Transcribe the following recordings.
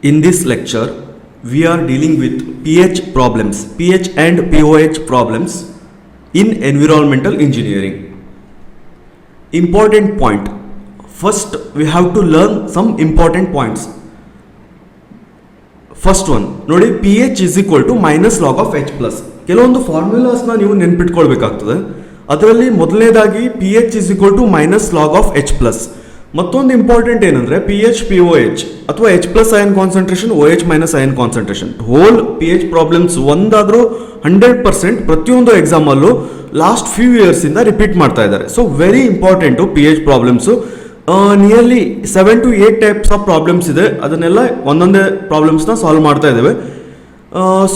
In this lecture, we are dealing with pH problems, pH and pOH problems in environmental engineering. Important point. First, we have to learn some important points. First one, ನೋಡಿ pH is equal to minus log of H plus. ಕೆಲವೊಂದು ಫಾರ್ಮುಲಾಸ್ನ ನೀವು ನೆನ್ಪಿಟ್ಕೊಳ್ಬೇಕಾಗ್ತದೆ. ಅದರಲ್ಲಿ ಮೊದಲನೇದಾಗಿ pH is equal to minus log of H plus. ಮತ್ತೊಂದು important ಏನಂದ್ರೆ P H P O H ಅಥವಾ H plus ion concentration O H minus ion concentration whole P H problems ಒಂದಾದ್ರೂ 100% ಪ್ರತಿಯೊಂದು ಎಕ್ಸಾಮಲ್ಲೂ ಲಾಸ್ಟ್ ಫ್ಯೂ ಇಯರ್ಸ್ ಇಂದ repeat ಮಾಡ್ತಾ ಇದ್ದಾರೆ. So very important P H problems. Nearly 7 to 8 types of problems ಇದೆ. ಅದನ್ನೆಲ್ಲ ಒಂದೊಂದೇ ಪ್ರಾಬ್ಲಮ್ಸ್ನ ಸಾಲ್ವ್ ಮಾಡ್ತಾ ಇದ್ದೇವೆ.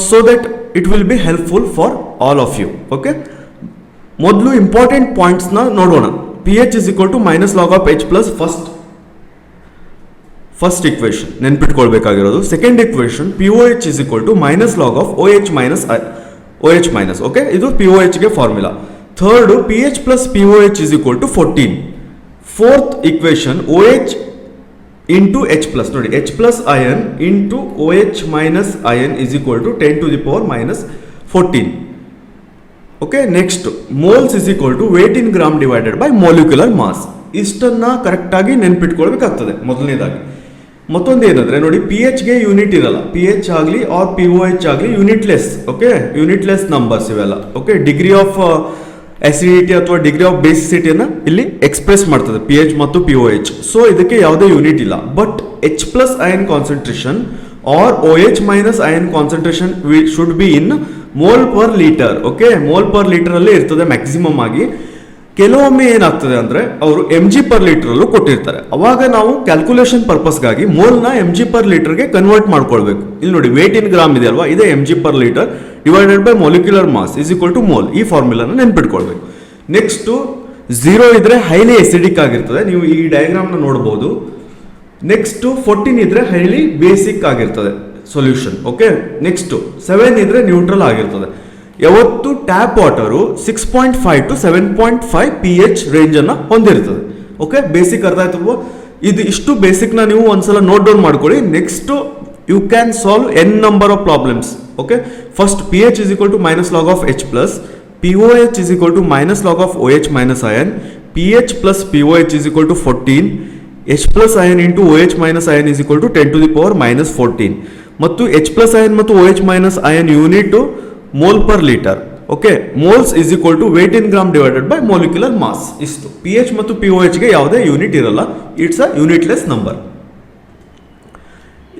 So that it will be helpful for all of you. Okay, ಮೊದಲು ಇಂಪಾರ್ಟೆಂಟ್ ಪಾಯಿಂಟ್ಸ್ನ ನೋಡೋಣ. pH is equal to minus log of H plus first equation ನೆನ್ಪಿಟ್ಕೊಳ್ಬೇಕಾಗಿರೋದು. Second equation POH is equal to minus log of OH minus. Okay, ಇದು POH ಗೆ formula. Third pH plus POH is equal to 14. Fourth equation OH into H plus. ನೋಡಿ H plus ion into OH minus ion is equal to 10 to the power minus 14. Okay, next moles is equal to weight in gram divided by molecular mass. ಇಷ್ಟನ್ನ ಕರೆಕ್ಟಾಗಿ ನೆನ್ಪಿಟ್ಕೊಳ್ಬೇಕಾಗ್ತದೆ ಮೊದಲನೇದಾಗಿ. ಮತ್ತೊಂದು ಏನಂದ್ರೆ ನೋಡಿ P ಎಚ್ಗೆ unit ಇರಲ್ಲ. ಪಿ ಎಚ್ ಆಗಲಿ ಆರ್ ಪಿ ಒ ಎಚ್ ಆಗಲಿ ಯೂನಿಟ್ಲೆಸ್. ಓಕೆ, ಯೂನಿಟ್ಲೆಸ್ ನಂಬರ್ಸ್ ಇವೆಲ್ಲ. ಓಕೆ, ಡಿಗ್ರಿ ಆಫ್ ಅಸಿಡಿಟಿ ಅಥವಾ ಡಿಗ್ರಿ ಆಫ್ ಬೇಸಿಸಿಟಿಯನ್ನು ಇಲ್ಲಿ ಎಕ್ಸ್ಪ್ರೆಸ್ ಮಾಡ್ತದೆ ಪಿ ಎಚ್ ಮತ್ತು ಪಿ ಒ ಎಚ್. ಸೊ ಇದಕ್ಕೆ ಯಾವುದೇ ಯೂನಿಟ್ ಇಲ್ಲ. But H plus ion concentration or O H minus ion concentration should be in mole per litre. Okay, mole per litre ಅಲ್ಲೇ ಇರ್ತದೆ maximum ಆಗಿ. ಕೆಲವೊಮ್ಮೆ ಏನಾಗ್ತದೆ ಅಂದ್ರೆ ಅವರು ಎಂ ಜಿ ಪರ್ ಲೀಟರ್ ಅಲ್ಲೂ ಕೊಟ್ಟಿರ್ತಾರೆ. ಅವಾಗ ನಾವು ಕ್ಯಾಲ್ಕುಲೇಷನ್ ಪರ್ಪಸ್ಗಾಗಿ ಮೋಲ್ನ ಎಂ ಜಿ ಪರ್ ಲೀಟರ್ಗೆ ಕನ್ವರ್ಟ್ ಮಾಡ್ಕೊಳ್ಬೇಕು. ಇಲ್ಲಿ ನೋಡಿ ವೇಟ್ ಇನ್ ಗ್ರಾಮ್ ಇದೆ ಅಲ್ವಾ, ಇದೇ M G per litre divided by molecular mass is equal to mole. ಈ ಫಾರ್ಮುಲಾನ ನೆನ್ಪಿಟ್ಕೊಳ್ಬೇಕು. ನೆಕ್ಸ್ಟ್ 0 ಇದ್ರೆ ಹೈಲಿ ಎಸಿಡಿಕ್ ಆಗಿರ್ತದೆ, ನೀವು ಈ ಡಯಾಗ್ರಾಮ್ನ ನೋಡಬಹುದು. ನೆಕ್ಸ್ಟ್ 14 ಇದ್ರೆ ಹೈಲಿ ಬೇಸಿಕ್ ಆಗಿರ್ತದೆ ಸೊಲ್ಯೂಷನ್. ಓಕೆ, ನೆಕ್ಸ್ಟ್ 7 ಇದ್ರೆ ನ್ಯೂಟ್ರಲ್ ಆಗಿರ್ತದೆ. ಯಾವತ್ತು tap water 6.5 to 7.5 P H range ಅನ್ನ ಹೊಂದಿರ್ತದೆ. ಓಕೆ, ಬೇಸಿಕ್ ಅರ್ಥ ಆಯ್ತು. ಇದು ಇಷ್ಟು ಬೇಸಿಕ್ ನ ನೀವು ಒಂದ್ಸಲ ನೋಟ್ ಡೌನ್ ಮಾಡ್ಕೊಳ್ಳಿ. Next you can solve N number of problems. Okay, first P H is equal to minus log of H plus, P O H is equal to minus log of O H minus ion, P H plus P O H is equal to 14, H plus ion into O H minus ion is equal to 10 to the power minus 14. ಮತ್ತು H plus ion ಮತ್ತು O H minus ion unit mole per litre. Okay, moles is equal to weight in gram divided by molecular mass. ಇಷ್ಟು P H ಮತ್ತು P O ಎಚ್ಗೆ ಯಾವುದೇ unit ಇರಲ್ಲ. It's a unitless number.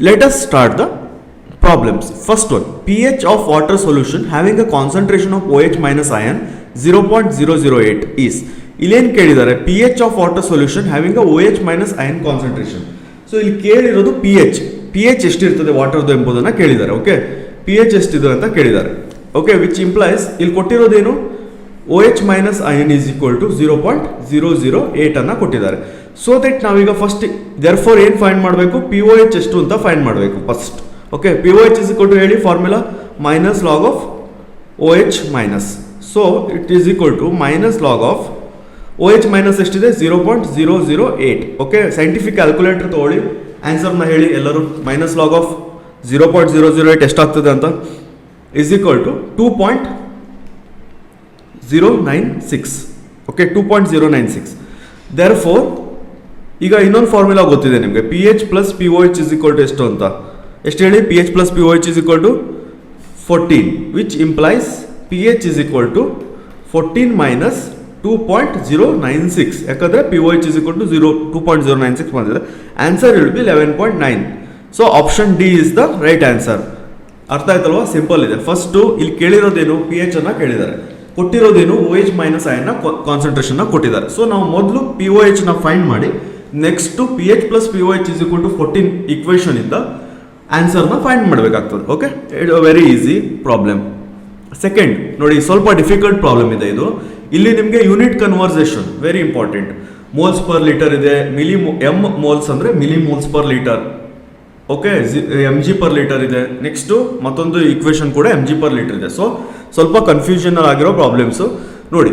Let us start the problems. First one, P H of water solution having a concentration of O H minus ion 0.008 is. ಇಲ್ಲೇನು ಕೇಳಿದ್ದಾರೆ, P H of water solution having a O H minus ion concentration. So ಇಲ್ಲಿ ಕೇಳಿರೋದು P H ಎಷ್ಟಿರ್ತದೆ ವಾಟರ್ದು ಎಂಬುದನ್ನ ಕೇಳಿದ್ದಾರೆ. Okay, P H ಎಷ್ಟಿದೆ ಅಂತ ಕೇಳಿದ್ದಾರೆ. Okay, which implies ಇಲ್ಲಿ ಕೊಟ್ಟಿರೋದೇನು, O H minus ion is equal to 0.008 ಅನ್ನ ಕೊಟ್ಟಿದ್ದಾರೆ. ಸೊ ದಟ್ ನಾವೀಗ ಫಸ್ಟ್ ದೇರ್ಫೋರ್ ಏನು ಫೈಂಡ್ ಮಾಡಬೇಕು, ಪಿ ಒ ಎಚ್ ಎಷ್ಟು ಅಂತ ಫೈಂಡ್ ಮಾಡಬೇಕು first. Okay, P O H is equal to ಹೇಳಿ formula minus log of O H minus. So it is equal to minus log of O H minus ಎಷ್ಟಿದೆ 0.008. Okay, scientific calculator ತಗೊಳ್ಳಿ, ಆನ್ಸರ್ನ ಹೇಳಿ ಎಲ್ಲರೂ. Minus log of 0.008 ಎಷ್ಟಾಗ್ತದೆ ಅಂತ is equal to 2.096. Okay, 2.096. Therefore ಈಗ ಇನ್ನೊಂದು formula ಗೊತ್ತಿದೆ ನಿಮಗೆ, P H plus P O H is equal to ಎಷ್ಟು ಅಂತ. ಎಷ್ಟು ಹೇಳಿ, P H plus P O H is equal to 14, which implies P H is equal to 14 minus 2.096. ಯಾಕಂದ್ರೆ P O H is equal to 2.096 ಬಂದಿದೆ. Answer will be 11.9. So option D is the right answer. ಅರ್ಥ ಆಯ್ತಲ್ವಾ, simple ಇದೆ. First ಇಲ್ಲಿ ಕೇಳಿರೋದೇನು, P H ಅನ್ನ ಕೇಳಿದ್ದಾರೆ, ಕೊಟ್ಟಿರೋದೇನು O H minus ion concentration ಕೊಟ್ಟಿದ್ದಾರೆ. ಸೊ ನಾವು ಮೊದಲು ಪಿ ಒ ಎಚ್ ನ ಫೈಂಡ್ ಮಾಡಿ next P H plus P O H is equal to 14 equation ಇಂದ ಆನ್ಸರ್ನ ಫೈಂಡ್ ಮಾಡಬೇಕಾಗ್ತದೆ. Okay, it very easy problem. Second ನೋಡಿ, ಸ್ವಲ್ಪ ಡಿಫಿಕಲ್ಟ್ ಪ್ರಾಬ್ಲಮ್ ಇದೆ ಇದು. ಇಲ್ಲಿ ನಿಮಗೆ unit conversation very important. Moles per litre ಇದೆ, ಎಂ ಮೋಲ್ಸ್ ಅಂದ್ರೆ milli moles per litre. Okay, M G per litre ಇದೆ. ನೆಕ್ಸ್ಟ್ ಮತ್ತೊಂದು ಈಕ್ವೇಶನ್ ಕೂಡ ಎಂ ಜಿ ಪರ್ ಲೀಟರ್ ಇದೆ. ಸೊ ಸ್ವಲ್ಪ ಕನ್ಫ್ಯೂಷನ್ ಆಗಿರೋ ಪ್ರಾಬ್ಲಮ್ಸು ನೋಡಿ.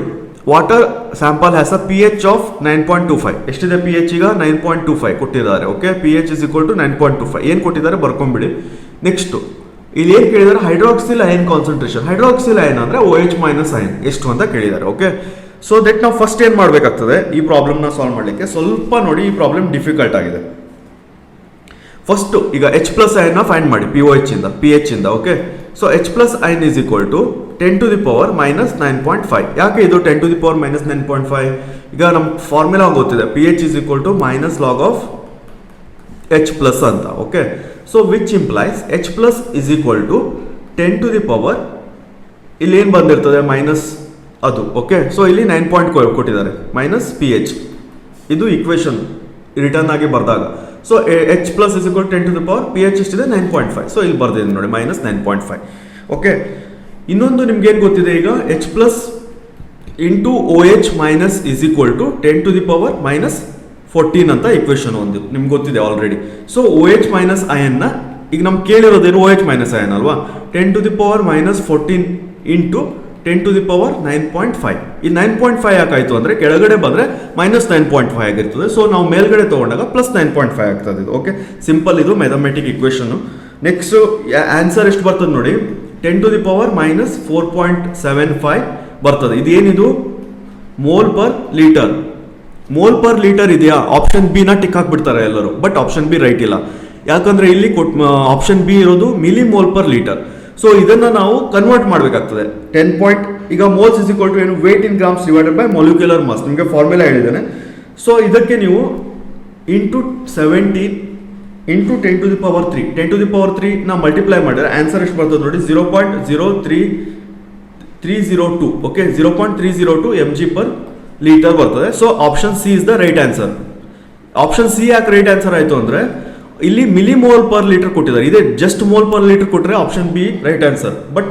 Water sample has a pH of 9.25. ಎಷ್ಟಿದೆ pH ಈಗ 9.25 ಕೊಟ್ಟಿದ್ದಾರೆ. Okay, pH is equal to 9.25 ಏನು ಕೊಟ್ಟಿದ್ದಾರೆ ಬರ್ಕೊಂಬಿಡಿ. ನೆಕ್ಸ್ಟು ಇಲ್ಲಿ ಏನು ಕೇಳಿದ್ದಾರೆ, hydroxyl ion concentration. Hydroxyl ion ಅಂದರೆ OH ಮೈನಸ್ ಅಯನ್ ಎಷ್ಟು ಅಂತ ಕೇಳಿದ್ದಾರೆ. ಓಕೆ, ಸೊ ದಟ್ ನಾವು ಫಸ್ಟ್ ಏನು ಮಾಡಬೇಕಾಗ್ತದೆ ಈ ಪ್ರಾಬ್ಲಮ್ನ ಸಾಲ್ವ್ ಮಾಡಲಿಕ್ಕೆ. ಸ್ವಲ್ಪ ನೋಡಿ, ಈ ಪ್ರಾಬ್ಲಮ್ ಡಿಫಿಕಲ್ಟ್ ಆಗಿದೆ. ಫಸ್ಟು ಈಗ H ಪ್ಲಸ್ ಅಯನ್ನ ಫೈಂಡ್ ಮಾಡಿ pH ಇಂದ. Okay, so H plus ion is equal to 10 to the power minus 9.5. ಯಾಕೆ ಇದು 10 to the power minus 9.5? ಈಗ ನಮ್ಮ ಫಾರ್ಮುಲಾ ಗೊತ್ತಿದೆ, pH is equal to minus log of H plus ಅಂತ. Okay, so which implies H plus is equal to 10 to the power, ಇಲ್ಲಿ ಏನು ಬಂದಿರ್ತದೆ minus ಅದು. ಓಕೆ, ಸೊ ಇಲ್ಲಿ 9 ಕೊಟ್ಟಿದ್ದಾರೆ ಮೈನಸ್ pH. ಇದು ಇಕ್ವೇಶನ್ ರಿಟರ್ನ್ ಆಗಿ ಬರ್ದಾಗ. So H plus is equal to 10 to the power, pH ಎಷ್ಟಿದೆ 9.5. ಸೊ ಇಲ್ಲಿ ಬರ್ದಿದೆ ನೋಡಿ ಮೈನಸ್ 9.5. ಓಕೆ, ಇನ್ನೊಂದು ನಿಮ್ಗೆ ಏನು ಗೊತ್ತಿದೆ ಈಗ, H plus into OH minus is equal to 10 to the power minus 14 ಅಂತ ಇಕ್ವೇಶನ್ ಒಂದು ನಿಮ್ಗೆ ಗೊತ್ತಿದೆ ಆಲ್ರೆಡಿ. ಸೊ OH ಮೈನಸ್ ಅಯನ್ನ ಈಗ ನಮ್ಗೆ ಕೇಳಿರೋದೇನು OH ಮೈನಸ್ ಅಯನ್ ಅಲ್ವಾ, 10 to the power minus 14 into 10 to the power 9.5. ಈ 9.5 ಯಾಕಾಯಿತು ಅಂದರೆ ಕೆಳಗಡೆ ಬಂದರೆ ಮೈನಸ್ 9.5 ಆಗಿರ್ತದೆ. ಸೊ ನಾವು ಮೇಲ್ಗಡೆ ತೊಗೊಂಡಾಗ ಪ್ಲಸ್ 9.5 ಆಗ್ತದೆ ಇದು. ಓಕೆ, ಸಿಂಪಲ್ ಇದು ಮ್ಯಾಥಮೆಟಿಕ್ ಇಕ್ವೇಶನ್ನು. ನೆಕ್ಸ್ಟ್ ಆನ್ಸರ್ ಎಷ್ಟು ಬರ್ತದೆ ನೋಡಿ, 10 to the power minus 4.75 ಬರ್ತದೆ. ಇದೇನಿದು mole per litre. Mole per litre ಇದೆಯಾ, ಆಪ್ಷನ್ ಬಿ ನ ಟಿಕ್ ಹಾಕ್ಬಿಡ್ತಾರೆ ಎಲ್ಲರೂ, ಬಟ್ ಆಪ್ಷನ್ ಬಿ ರೈಟ್ ಇಲ್ಲ. ಯಾಕಂದ್ರೆ ಇಲ್ಲಿ ಆಪ್ಷನ್ ಬಿ ಇರೋದು milli mole per litre. So ಇದನ್ನ ನಾವು ಕನ್ವರ್ಟ್ ಮಾಡಬೇಕಾಗ್ತದೆ. 10 ಈಗ ಮೋಲ್ಸ್ ಇಸ್ ಈಕ್ವಲ್ ಟು ಏನು, weight in grams divided by molecular mass. ನಿಮಗೆ ಫಾರ್ಮುಲಾ ಹೇಳಿದ್ದೇನೆ. ಸೊ ಇದಕ್ಕೆ ನೀವು into 17 into 10 to the power 3, 10 to the power 3 ನ ಮಲ್ಟಿಪ್ಲೈ ಮಾಡಿದ್ರೆ ಆನ್ಸರ್ ಎಷ್ಟು ಬರ್ತದೆ ನೋಡಿ, 0.03302. ಓಕೆ, 0.302 mg ಪರ್ ಲೀಟರ್ ಬರ್ತದೆ. So option C is the right answer. Option C ಯಾಕೆ ರೈಟ್ ಆನ್ಸರ್ ಆಯಿತು ಅಂದರೆ ಇಲ್ಲಿ ಮಿಲಿ ಮೋಲ್ ಪರ್ ಲೀಟರ್ ಕೊಟ್ಟಿದ್ದಾರೆ, ಇದೇ ಜಸ್ಟ್ ಮೋಲ್ ಪರ್ ಲೀಟರ್ ಕೊಟ್ಟರೆ option B right answer. But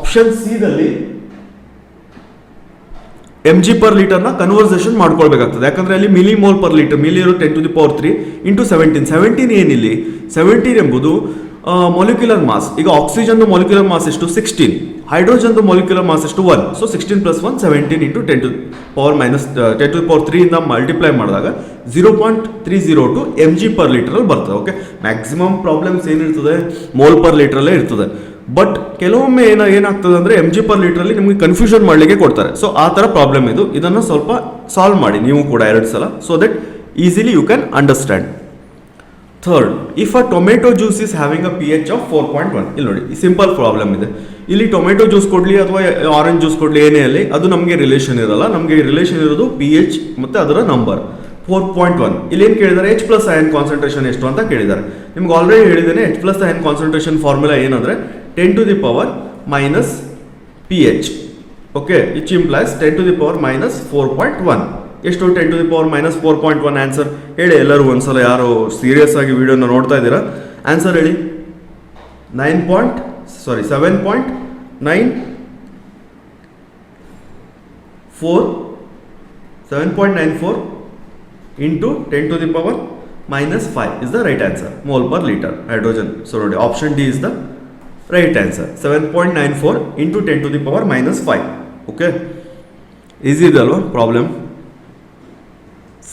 option C ದಲ್ಲಿ mg ಪರ್ ಲೀಟರ್ನ ಕನ್ವರ್ಸೇಷನ್ ಮಾಡ್ಕೊಳ್ಬೇಕಾಗ್ತದೆ. ಯಾಕಂದ್ರೆ ಅಲ್ಲಿ milli mole per litre, milli ಇರೋ 10 to the power 3 ಇಂಟು 17 ಏನಿಲ್ಲಿ 17 ಎಂಬುದು ಮೊಲಿಕ್ಯುಲರ್ ಮಾಸ್. ಈಗ ಆಕ್ಸಿಜನ್ ಮೊಲಿಕ್ಯುಲರ್ ಮಾಸ್ ಎಷ್ಟು 16, ಹೈಡ್ರೋಜನ್ ಮೊಲಿಕ್ಯುಲರ್ ಮಾಸ್ ಎಷ್ಟು 1. So 16 plus 1 17 into 10 to the power minus 10 to the power 3 ಇಂದ multiply ಮಾಡಿದಾಗ 0.302 mg per litre ಅಲ್ಲಿ ಬರ್ತದೆ. Okay, maximum problems ಏನಿರ್ತದೆ ಮೋಲ್ ಪರ್ ಲೀಟರಲ್ಲೇ ಇರ್ತದೆ. ಬಟ್ ಕೆಲವೊಮ್ಮೆ ಏನಾಗ್ತದೆ ಅಂದರೆ mg ಪರ್ ಲೀಟರಲ್ಲಿ ನಿಮಗೆ ಕನ್ಫ್ಯೂಷನ್ ಮಾಡಲಿಕ್ಕೆ ಕೊಡ್ತಾರೆ. ಸೊ ಆ ಥರ ಪ್ರಾಬ್ಲಮ್ ಇದು. ಇದನ್ನು ಸ್ವಲ್ಪ ಸಾಲ್ವ್ ಮಾಡಿ ನೀವು ಕೂಡ 2 ಸಲ, so that easily you can understand. Third, if a tomato juice is having a pH of 4.1. ಇಲ್ಲಿ ನೋಡಿ ಸಿಂಪಲ್ ಪ್ರಾಬ್ಲಮ್ ಇದೆ. ಇಲ್ಲಿ ಟೊಮೆಟೊ ಜ್ಯೂಸ್ ಕೊಡಲಿ ಅಥವಾ ಆರೆಂಜ್ ಜ್ಯೂಸ್ ಕೊಡಲಿ ಏನೇ ಅಲ್ಲಿ ಅದು ನಮಗೆ ರಿಲೇಷನ್ ಇರಲ್ಲ. ನಮಗೆ ರಿಲೇಷನ್ ಇರೋದು pH ಮತ್ತು ಅದರ ನಂಬರ್ 4.1. ಇಲ್ಲಿ ಏನು ಕೇಳಿದ್ದಾರೆ, H ಪ್ಲಸ್ ಅಯನ್ ಕಾನ್ಸಂಟ್ರೇಷನ್ ಎಷ್ಟು ಅಂತ ಕೇಳಿದ್ದಾರೆ. ನಿಮ್ಗೆ ಆಲ್ರೆಡಿ ಹೇಳಿದ್ದೇನೆ H plus ion concentration formula ಏನಂದರೆ 10 to the power minus pH. Okay, which implies 10 to the power minus 4.1. ಎಷ್ಟು 10 to the power minus 4.1 answer ಹೇಳಿ ಎಲ್ಲರೂ ಒಂದ್ಸಲ. ಯಾರು ಸೀರಿಯಸ್ ಆಗಿ ವಿಡಿಯೋನ ನೋಡ್ತಾ ಇದ್ದೀರಾ ಆನ್ಸರ್ ಹೇಳಿ. 7.94 into 10 to the power minus 5 is the right answer. Mole per liter hydrogen. So ನೋಡಿ option D is the right answer. 7.94 into 10 to the power minus 5. Okay, easy ಇದೆ ಅಲ್ವಾ problem.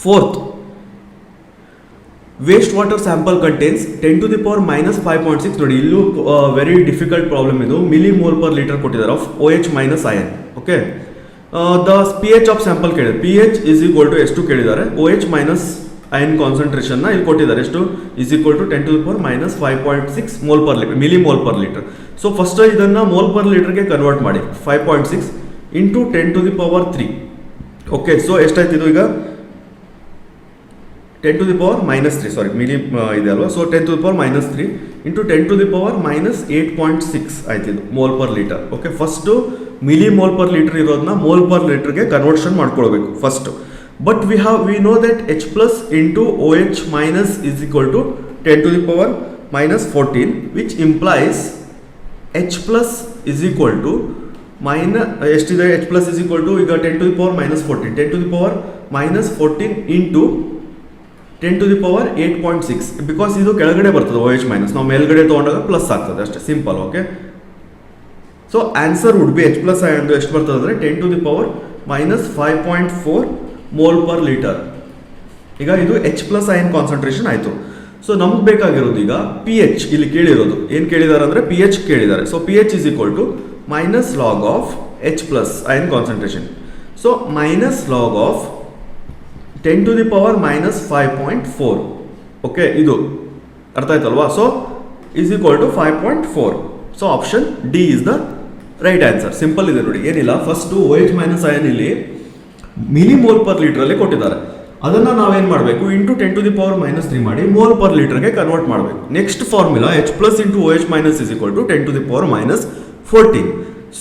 Fourth, waste water sample contains 10 to the power minus 5.6. ನೋಡಿ ಇಲ್ಲೂ very difficult problem ಇದು. Milli mole per litre ಕೊಟ್ಟಿದ್ದಾರೆ of OH minus ion. Okay, the pH of sample ಕೇಳಿದ್ದಾರೆ. pH is equal to ಎಷ್ಟು ಕೇಳಿದ್ದಾರೆ, OH minus ion concentration ನ ಇಲ್ಲಿ ಕೊಟ್ಟಿದ್ದಾರೆ. ಎಷ್ಟು is equal to 10 to the power minus 5.6 mole per litre, milli mole per litre. So first ಇದನ್ನ mole per ಲೀಟರ್ಗೆ convert ಮಾಡಿ 5.6 into 10 to the power 3. Okay, so ಎಷ್ಟಾಯ್ತು ಇದು ಈಗ 10 to the power minus 3, sorry milli ಇದೆ ಅಲ್ವಾ. So 10 to the power minus 3 into 10 to the power minus 8.6 ಆಯ್ತು ಇದು mole per litre. Okay, first milli mole per litre ಇರೋದನ್ನ mole per ಲೀಟರ್ಗೆ conversion ಮಾಡ್ಕೊಳ್ಬೇಕು first. But we know that H plus into OH minus is equal to 10 to the power minus 14, which implies H plus is equal to minus ಎಷ್ಟಿದೆ, H plus is equal to ಈಗ 10 to the power minus 14, 10 to the power minus 14 into 10 to the power 8.6. Because ಇದು ಕೆಳಗಡೆ ಬರ್ತದೆ OH minus, ನಾವು ಮೇಲ್ಗಡೆ ತೊಗೊಂಡಾಗ plus ಆಗ್ತದೆ ಅಷ್ಟೇ, simple. Okay, so answer would B H plus ಎಂದು ಎಷ್ಟು ಬರ್ತದೆ ಅಂದರೆ 10 to the power minus 5.4 mole per liter. ಈಗ ಇದು H ಪ್ಲಸ್ ಅಯನ್ ಕಾನ್ಸಂಟ್ರೇಷನ್ ಆಯಿತು. ಸೊ ನಮ್ಗೆ ಬೇಕಾಗಿರೋದು ಈಗ ಪಿ ಎಚ್ ಇಲ್ಲಿ ಕೇಳಿರೋದು ಏನು ಕೇಳಿದ್ದಾರೆ ಅಂದರೆ ಪಿ ಎಚ್ ಕೇಳಿದ್ದಾರೆ. So P H is equal to minus log of H plus ion concentration. So minus log of 10 to the power minus 5.4. Okay, ಇದು ಅರ್ಥ ಆಯ್ತಲ್ವಾ? So is equal to 5.4. So option D is the right answer. Simple ಇದೆ ನೋಡಿ, ಏನಿಲ್ಲ. First OH minus ion ಇಲ್ಲಿ millimole per ಲೀಟ್ರಲ್ಲಿ ಕೊಟ್ಟಿದ್ದಾರೆ. ಅದನ್ನು ನಾವೇನು ಮಾಡಬೇಕು, into 10 to the power minus 3 ಮಾಡಿ ಮೋಲ್ ಪರ್ ಲೀಟರ್ಗೆ ಕನ್ವರ್ಟ್ ಮಾಡಬೇಕು. Next formula H plus into OH minus is equal to 10 to the power minus 14.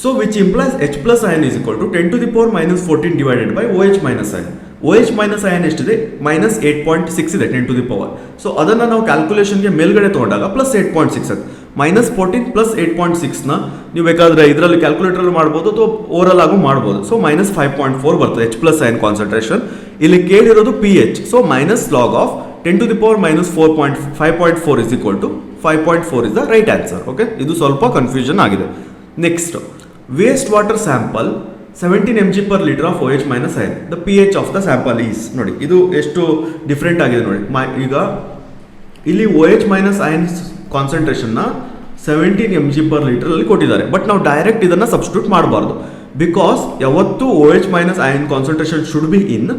So which implies H plus ion is equal to 10 to the power minus 14 divided by OH minus ion. OH minus ion ಎಷ್ಟಿದೆ, minus 8.6 ಇದೆ 10 to the power. So ಅದನ್ನು ನಾವು ಕ್ಯಾಲ್ಕುಲೇಷನ್ಗೆ ಮೇಲ್ಗಡೆ ತೊಗೊಂಡಾಗ plus 8.6 ಆಗುತ್ತೆ. Minus 14 plus 8.6ನ ನೀವು ಬೇಕಾದರೆ ಇದರಲ್ಲಿ ಕ್ಯಾಲ್ಕುಲೇಟರ್ ಮಾಡ್ಬೋದು ಅಥವಾ ಓವರಲ್ ಆಗು ಮಾಡ್ಬೋದು. ಸೊ ಮೈನಸ್ 5.4 ಬರ್ತದೆ H ಪ್ಲಸ್ ಅಯನ್ ಕಾನ್ಸಂಟ್ರೇಷನ್. ಇಲ್ಲಿ ಕೇಳಿರೋದು P H. So minus log of 10 to the power minus 5.4 is equal to 5.4 is the right answer. Okay, ಇದು ಸ್ವಲ್ಪ ಕನ್ಫ್ಯೂಷನ್ ಆಗಿದೆ. Next, waste water sample 17 mg per liter of OH minus ion. The pH of the sample is, ನೋಡಿ ಇದು ಎಷ್ಟು different ಆಗಿದೆ ನೋಡಿ. ಈಗ ಇಲ್ಲಿ OH ಮೈನಸ್ ಅಯನ್ ಕಾನ್ಸಂಟ್ರೇಷನ್ನ 17 mg per liter ಅಲ್ಲಿ ಕೊಟ್ಟಿದ್ದಾರೆ. ಬಟ್ ನಾವು ಡೈರೆಕ್ಟ್ ಇದನ್ನು ಸಬ್ಸ್ಟಿಟ್ಯೂಟ್ ಮಾಡಬಾರ್ದು. ಬಿಕಾಸ್ ಯಾವತ್ತು OH minus ion concentration should be in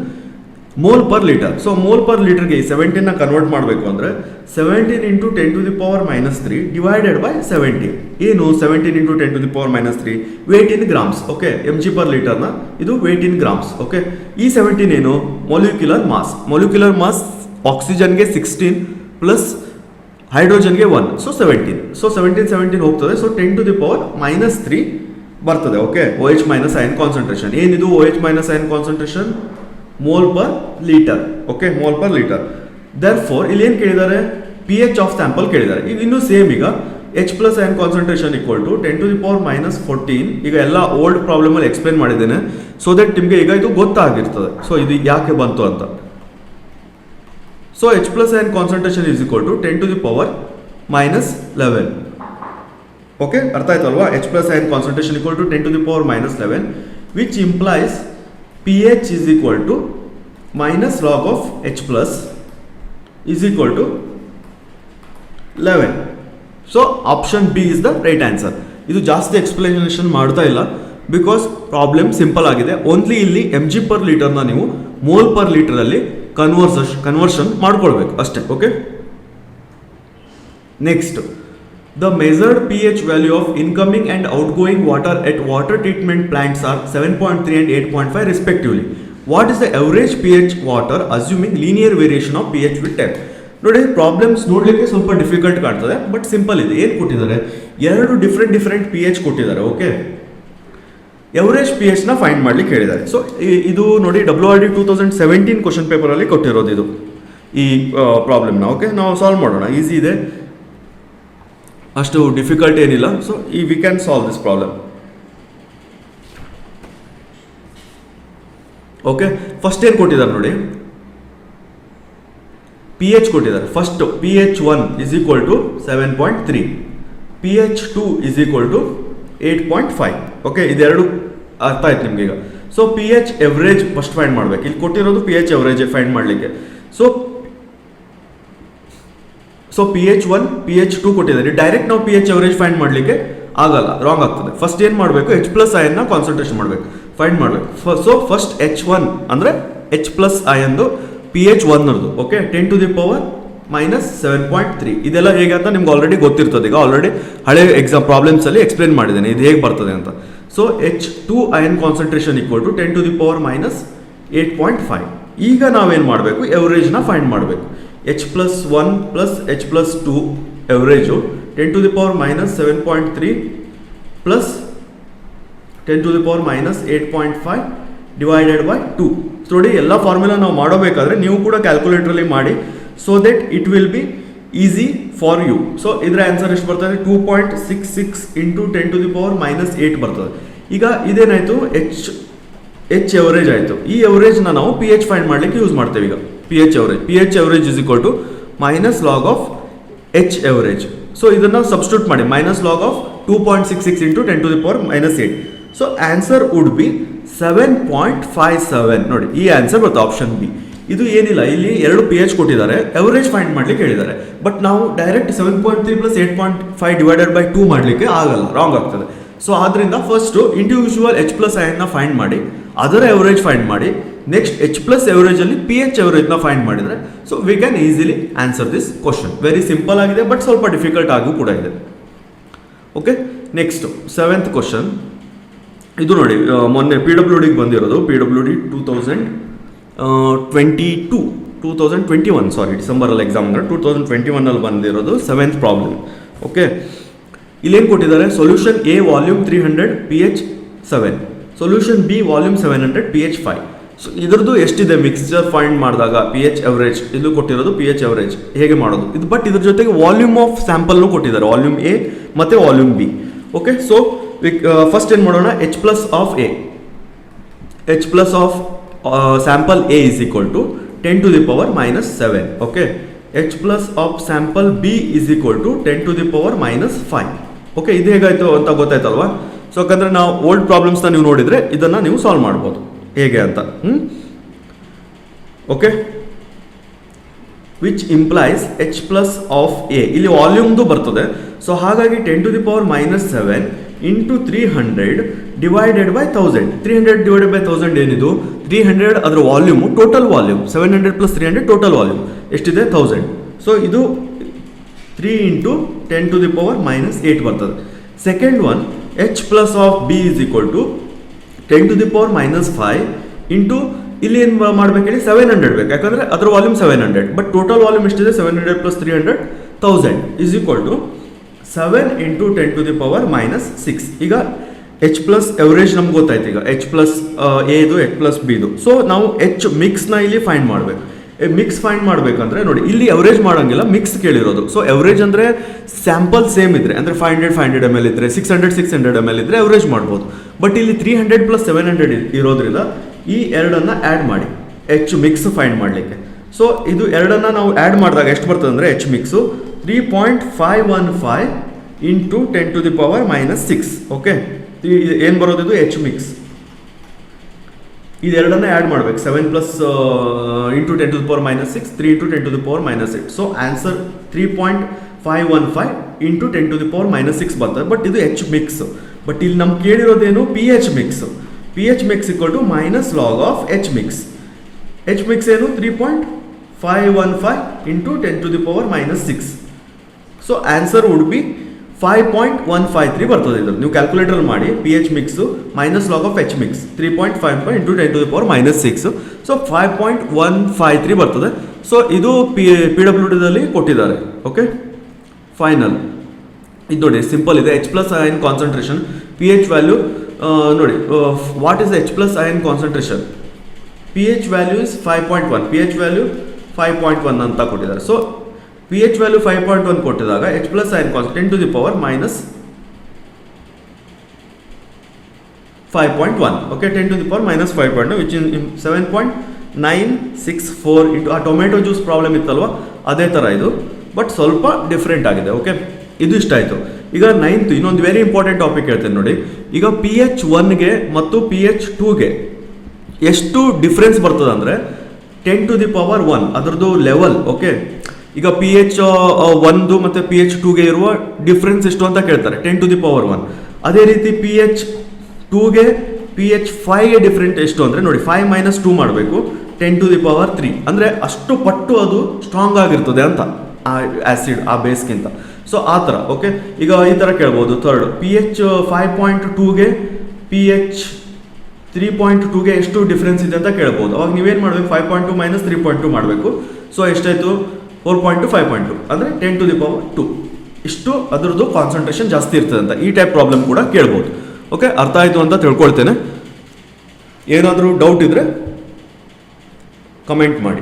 mole per litre. So mole per ಲೀಟರ್ಗೆ 17ನ ಕನ್ವರ್ಟ್ ಮಾಡಬೇಕು ಅಂದರೆ 17 into 10 to the power minus 3 divided by 70. ಏನು 17 into 10 to the power minus 3 weight in grams. Okay, mg per ಲೀಟರ್ನ ಇದು weight in grams. Okay, ಈ 17 ಏನು molecular mass. Molecular mass ಆಕ್ಸಿಜನ್ಗೆ 16 ಪ್ಲಸ್ ಹೈಡ್ರೋಜನ್ಗೆ 1. ಸೊ 17. ಸೊ 17 ಹೋಗ್ತದೆ. So 10 to the power minus 3 ಬರ್ತದೆ. Okay, OH minus ion concentration ಏನಿದು OH minus ion concentration mole per litre. Okay, mole per litre. Therefore ಇಲ್ಲಿ ಏನು ಕೇಳಿದ್ದಾರೆ, ಪಿ ಎಚ್ ಆಫ್ ಸ್ಯಾಂಪಲ್ ಕೇಳಿದ್ದಾರೆ. ಈಗ ಇನ್ನೂ ಸೇಮ್, ಈಗ H plus ion concentration equal to 10 to the power minus 14. ಈಗ ಎಲ್ಲ ಓಲ್ಡ್ ಪ್ರಾಬ್ಲಮಲ್ಲಿ ಎಕ್ಸ್ಪ್ಲೇನ್ ಮಾಡಿದ್ದೇನೆ. ಸೊ ದಟ್ ನಿಮಗೆ ಈಗ ಇದು ಗೊತ್ತಾಗಿರ್ತದೆ. ಸೊ ಇದು ಯಾಕೆ ಬಂತು ಅಂತ. So H plus ion concentration is equal to 10 to the power minus 11. Okay, ಅರ್ಥ ಆಯ್ತಲ್ವಾ? H plus ion concentration equal to 10 to the power minus 11, which implies pH is equal to minus log of H plus is equal to 11. So option B is the right answer. ಇದು ಜಾಸ್ತಿ explanation ಮಾಡ್ತಾ ಇಲ್ಲ, because problem simple ಆಗಿದೆ. Only ಇಲ್ಲಿ mg per ಲೀಟರ್ನ ನೀವು mole per ಲೀಟರಲ್ಲಿ conversion ಮಾಡ್ಕೊಳ್ಬೇಕು ಅಷ್ಟೇ. Okay, next, the measured pH value of incoming and outgoing water at water treatment plants are 7.3 and 8.5 respectively. What is the average pH water assuming linear variation of pH with time? ನೋಡಿ, problems ನೋಡಲಿಕ್ಕೆ ಸ್ವಲ್ಪ difficult ಕಾಣ್ತದೆ, but simple ಇದೆ. ಏನು ಕೊಟ್ಟಿದ್ದಾರೆ, ಎರಡು different P H ಕೊಟ್ಟಿದ್ದಾರೆ. Okay, average P ಎಚ್ನ find ಮಾಡ್ಲಿಕ್ಕೆ ಹೇಳಿದ್ದಾರೆ. ಸೊ ಇದು ನೋಡಿ WRD 2017 ಕ್ವಶನ್ ಪೇಪರಲ್ಲಿ ಕೊಟ್ಟಿರೋದು ಇದು ಈ ಪ್ರಾಬ್ಲಮ್ನ. ಓಕೆ, ನಾವು ಸಾಲ್ವ್ ಮಾಡೋಣ. ಈಸಿ ಇದೆ, ಅಷ್ಟು ಡಿಫಿಕಲ್ಟ್ ಏನಿಲ್ಲ. So we can solve this problem. Okay, first ಏನು ಕೊಟ್ಟಿದ್ದಾರೆ ನೋಡಿ, ಪಿ ಎಚ್ ಕೊಟ್ಟಿದ್ದಾರೆ. First pH1 is equal to 7.3, pH2 is equal to 8.5. Okay, ಇದೆರಡು ಅರ್ಥ ಆಯ್ತು ನಿಮ್ಗೆ ಈಗ. So P H average first find ಮಾಡ್ಬೇಕು. ಇಲ್ಲಿ ಕೊಟ್ಟಿರೋದು ಪಿ ಎಚ್ ಎವರೇಜ್ ಫೈಂಡ್ ಮಾಡಲಿಕ್ಕೆ. ಸೊ PH1 PH2 ಕೊಟ್ಟಿದ್ದಾರೆ. ಡೈರೆಕ್ಟ್ ನಾವು PH ಎವರೇಜ್ ಫೈಂಡ್ ಮಾಡಲಿಕ್ಕೆ ಆಗಲ್ಲ, ರಾಂಗ್ ಆಗ್ತದೆ. ಫಸ್ಟ್ ಏನು ಮಾಡಬೇಕು, H ಪ್ಲಸ್ ಅಯನ್ನ ಕಾನ್ಸಂಟ್ರೇಷನ್ ಮಾಡಬೇಕು, ಫೈಂಡ್ ಮಾಡಬೇಕು. ಸೊ ಫಸ್ಟ್ H1 ಅಂದರೆ H ಪ್ಲಸ್ ಅಯನ್ದು PH1 ನರ್ದು. Okay, 10 to the power minus 7.3. ಇದೆಲ್ಲ ಹೇಗೆ ಅಂತ ನಿಮ್ಗೆ ಆಲ್ರೆಡಿ ಗೊತ್ತಿರ್ತದೆ. ಈಗ ಆಲ್ರೆಡಿ ಹಳೆ ಎಕ್ಸಾಮ್ ಪ್ರಾಬ್ಲಮ್ಸಲ್ಲಿ ಎಕ್ಸ್ಪ್ಲೇನ್ ಮಾಡಿದ್ದೇನೆ ಇದು ಹೇಗೆ ಬರ್ತದೆ ಅಂತ. So H2 ion concentration equal to 10 to the power minus 8.5. ಈಗ ನಾವೇನು ಮಾಡಬೇಕು, ಎವರೇಜ್ನ ಫೈಂಡ್ ಮಾಡಬೇಕು. H plus 1 plus H plus 2 average 10 to the power minus 7.3 plus 10 to the power minus 8.5 divided by 2. So ನೋಡಿ, ಎಲ್ಲ ಫಾರ್ಮುಲಾ ನಾವು ಮಾಡಬೇಕಾದ್ರೆ ನೀವು ಕೂಡ ಕ್ಯಾಲ್ಕುಲೇಟರಲ್ಲಿ ಮಾಡಿ, so that it will be easy for you. So ಇದರ ಆನ್ಸರ್ ಎಷ್ಟು ಬರ್ತದೆ, 2.66 into 10 to the power minus 8 ಬರ್ತದೆ. ಈಗ ಇದೇನಾಯಿತು, H ಎವರೇಜ್ ಆಯಿತು. ಈ ಎವರೇಜ್ನ ನಾವು ಪಿ ಎಚ್ ಫೈಂಡ್ ಮಾಡಲಿಕ್ಕೆ ಯೂಸ್ ಮಾಡ್ತೇವೆ. ಈಗ pH average is equal to minus log of H average. So ಇದನ್ನು ಸಬ್ಸ್ಟಿಟ್ಯೂಟ್ ಮಾಡಿ, minus log of 2.66 into 10 to the power minus 8. So answer would B 7.57 ನೋಡಿ ಈ ಆನ್ಸರ್ ಬರುತ್ತೆ ಆಪ್ಷನ್ ಬಿ. ಇದು ಏನಿಲ್ಲ, ಇಲ್ಲಿ 2 pH ಕೊಟ್ಟಿದ್ದಾರೆ, ಎವರೇಜ್ ಫೈಂಡ್ ಮಾಡ್ಲಿಕ್ಕೆ ಹೇಳಿದ್ದಾರೆ. ಬಟ್ ನಾವು ಡೈರೆಕ್ಟ್ 7.3 + 8.5 ಡಿವೈಡೆಡ್ ಬೈ 2 ಮಾಡಲಿಕ್ಕೆ ಆಗಲ್ಲ, ರಾಂಗ್ ಆಗ್ತದೆ. ಸೊ ಆದ್ರಿಂದ ಫಸ್ಟ್ ಇಂಡಿವಿಜುವಲ್ H+ ಅಯನ್ನ ಫೈಂಡ್ ಮಾಡಿ, ಅದರ ಎವರೇಜ್ ಫೈಂಡ್ ಮಾಡಿ, ನೆಕ್ಸ್ಟ್ H+ ಎವರೇಜ್ ಅಲ್ಲಿ pH ಎವರೇಜ್ ನ ಫೈಂಡ್ ಮಾಡಿದ್ರೆ so we can easily answer this question. Very simple ಆಗಿದೆ, ಬಟ್ ಸ್ವಲ್ಪ ಡಿಫಿಕಲ್ಟ್ ಆಗೂ ಕೂಡ ಇದೆ. Okay, next 7th question. ಇದು ನೋಡಿ, ಮೊನ್ನೆ PWDಗೆ ಬಂದಿರೋದು, PWD 2021 ಸಾರಿ, ಡಿಸೆಂಬರಲ್ಲಿ ಎಕ್ಸಾಮ್ ಅಂದರೆ 2021 ಬಂದಿರೋದು 7th ಪ್ರಾಬ್ಲಮ್. ಓಕೆ, ಇಲ್ಲೇನು ಕೊಟ್ಟಿದ್ದಾರೆ, solution A volume 300 pH 7, solution B volume 700 pH 5. So ಇದ್ರದ್ದು ಎಷ್ಟಿದೆ ಮಿಕ್ಸ್ಚರ್ ಫೈಂಡ್ ಮಾಡಿದಾಗ pH ಎವರೇಜ್, ಇದು ಕೊಟ್ಟಿರೋದು pH ಎವರೇಜ್ ಹೇಗೆ ಮಾಡೋದು ಇದು. ಬಟ್ ಇದ್ರ ಜೊತೆಗೆ ವಾಲ್ಯೂಮ್ ಆಫ್ ಸ್ಯಾಂಪಲ್ನು ಕೊಟ್ಟಿದ್ದಾರೆ, ವಾಲ್ಯೂಮ್ ಎ ಮತ್ತು volume B. Okay, so first ಏನು ಮಾಡೋಣ, H+ of A, H+ of sample A is equal to 10 to the power -7. Okay, H+ of sample B is equal to 10 to the power -5. Okay, ಇದು ಹೇಗಾಯಿತು ಅಂತ ಗೊತ್ತಾಯ್ತಲ್ವಾ. So ಯಾಕಂದರೆ ನಾವು old ಪ್ರಾಬ್ಲಮ್ಸ್ನ ನೀವು ನೋಡಿದರೆ ಇದನ್ನು ನೀವು ಸಾಲ್ವ್ ಮಾಡ್ಬೋದು ಹೇಗೆ ಅಂತ. Okay, which implies H+ of A, ಇಲ್ಲಿ ವಾಲ್ಯೂಮ್ದು ಬರ್ತದೆ. ಸೊ ಹಾಗಾಗಿ 10 to the power -7 into 300 divided by 1000. 300 divided by 1000 ಏನಿದು, 300 ಅದರ volume, total volume 700 + 300 total volume ಎಷ್ಟಿದೆ, 1000. ಸೊ ಇದು 3 ಇಂಟು 10 to the power -8 ಬರ್ತದೆ. Second one, H+ of B is equal to 10 to the power -5 into ಇಲ್ಲಿ ಏನು ಮಾಡ್ಬೇಕು ಹೇಳಿ, 700 ಬೇಕು, ಯಾಕಂದರೆ ಅದರ ವಾಲ್ಯೂಮ್ 700, ಬಟ್ ಟೋಟಲ್ ವಾಲ್ಯೂಮ್ ಎಷ್ಟಿದೆ, 700 + 300 1000 is equal to 7 into 10 to the power -6. ಈಗ H+ ಎವರೇಜ್ ನಮ್ಗೆ ಗೊತ್ತಾಯ್ತು. ಈಗ H+ ಎದು H+ ಬಿದು. ಸೊ ನಾವು ಮಿಕ್ಸ್ನ ಇಲ್ಲಿ ಫೈಂಡ್ ಮಾಡಬೇಕು. ಮಿಕ್ಸ್ ಫೈಂಡ್ ಮಾಡಬೇಕಂದ್ರೆ ನೋಡಿ, ಇಲ್ಲಿ ಎವರೇಜ್ ಮಾಡೋಂಗಿಲ್ಲ, ಮಿಕ್ಸ್ ಕೇಳಿರೋದು. ಸೊ ಎವರೇಜ್ ಅಂದರೆ ಸ್ಯಾಂಪಲ್ ಸೇಮ್ ಇದ್ರೆ, ಅಂದರೆ 500 ml ಇದ್ರೆ, 600 ml ಇದ್ರೆ ಎವರೇಜ್ ಮಾಡ್ಬೋದು. ಬಟ್ ಇಲ್ಲಿ 300 + 700 ಇರೋದ್ರಿಂದ ಈ ಎರಡನ್ನು ಆ್ಯಡ್ ಮಾಡಿ ಮಿಕ್ಸ್ ಫೈಂಡ್ ಮಾಡಲಿಕ್ಕೆ. ಸೊ ಇದು ಎರಡನ್ನು ನಾವು ಆ್ಯಡ್ ಮಾಡಿದಾಗ ಎಷ್ಟು ಬರ್ತದೆ ಅಂದರೆ mix 3.515 into 10 to the power -6. Okay, ಏನು ಬರೋದು ಇದು ಮಿಕ್ಸ್. ಇದೆರಡನ್ನ ಆ್ಯಡ್ ಮಾಡಬೇಕು, 7 plus into 10 to the power -6, 3 into 10 to the power -8. So answer 3.515 into 10 to the power -6 ಬರ್ತದೆ. ಬಟ್ ಇದು ಮಿಕ್ಸ್. ಬಟ್ ಇಲ್ಲಿ ನಮ್ಗೆ ಕೇಳಿರೋದೇನು, pH mix. pH mix equal to -log of mix. Mix ಏನು, 3.515 into 10 to the power -6. So answer would be 5.153 ಬರ್ತದೆ. ಇದು ನೀವು calculator ಮಾಡಿ, pH mix -log of mix 3.55 into 10 to the power -6. So 5.153 ಬರ್ತದೆ. So ಇದು PWDದಲ್ಲಿ ಕೊಟ್ಟಿದ್ದಾರೆ. ಓಕೆ, ಫೈನಲ್ ಇದು ನೋಡಿ, ಸಿಂಪಲ್ ಇದೆ. H+ ion concentration, pH value ನೋಡಿ, what is H+ ion concentration, pH value is 5.1, pH value 5.1 ಅಂತ ಕೊಟ್ಟಿದ್ದಾರೆ. ಸೊ pH ವ್ಯಾಲ್ಯೂ 5.1 ಕೊಟ್ಟಿದಾಗ H+ ion concentration 10 to the power -5.1. Okay, 10 to the power -5.1 which in 7.964 into ಆ tomato juice problem ಇತ್ತಲ್ವ, ಅದೇ ಥರ ಇದು, but ಸ್ವಲ್ಪ ಡಿಫ್ರೆಂಟ್ ಆಗಿದೆ. ಓಕೆ, ಇದು ಇಷ್ಟ ಆಯಿತು. ಈಗ 9th ಇನ್ನೊಂದು ವೆರಿ ಇಂಪಾರ್ಟೆಂಟ್ ಟಾಪಿಕ್ ಹೇಳ್ತೇನೆ ನೋಡಿ. ಈಗ pH 1ಗೆ ಮತ್ತು pH 2ಗೆ ಎಷ್ಟು ಡಿಫ್ರೆನ್ಸ್ ಬರ್ತದೆ ಅಂದರೆ 10 to the power 1 ಅದರದ್ದು ಲೆವೆಲ್. ಓಕೆ, ಈಗ pH 1 ಮತ್ತು pH 2ಗೆ ಇರುವ ಡಿಫ್ರೆನ್ಸ್ ಎಷ್ಟು ಅಂತ ಕೇಳ್ತಾರೆ, 10 to the power 1. ಅದೇ ರೀತಿ pH 2ಗೆ pH 5ಗೆ ಡಿಫ್ರೆಂಟ್ ಎಷ್ಟು ಅಂದರೆ ನೋಡಿ, 5 - 2 ಮಾಡಬೇಕು, 10 to the power 3. ಅಂದರೆ ಅಷ್ಟು ಪಟ್ಟು ಅದು ಸ್ಟ್ರಾಂಗ್ ಆಗಿರ್ತದೆ ಅಂತ ಆ ಆ್ಯಸಿಡ್ ಆ ಬೇಸ್ಗಿಂತ. ಸೊ ಆ ಥರ. ಓಕೆ, ಈಗ ಈ ಥರ ಕೇಳ್ಬೋದು. ಥರ್ಡ್, pH 5.2ಗೆ pH 3.2ಗೆ ಎಷ್ಟು ಡಿಫ್ರೆನ್ಸ್ ಇದೆ ಅಂತ ಕೇಳ್ಬೋದು. ಅವಾಗ ನೀವೇನು ಮಾಡಬೇಕು, 5.2 - 3.2 ಮಾಡಬೇಕು. ಸೊ ಎಷ್ಟಾಯಿತು, 4.2 5.2 ಅಂದರೆ 10 to the power 2. ಇಷ್ಟು ಅದರದ್ದು ಕಾನ್ಸಂಟ್ರೇಷನ್ ಜಾಸ್ತಿ ಇರ್ತದೆ ಅಂತ ಈ ಟೈಪ್ ಪ್ರಾಬ್ಲಮ್ ಕೂಡ ಕೇಳ್ಬೋದು. ಓಕೆ, ಅರ್ಥ ಆಯಿತು ಅಂತ ತಿಳ್ಕೊಳ್ತೇನೆ. ಏನಾದರೂ ಡೌಟ್ ಇದ್ದರೆ ಕಮೆಂಟ್ ಮಾಡಿ.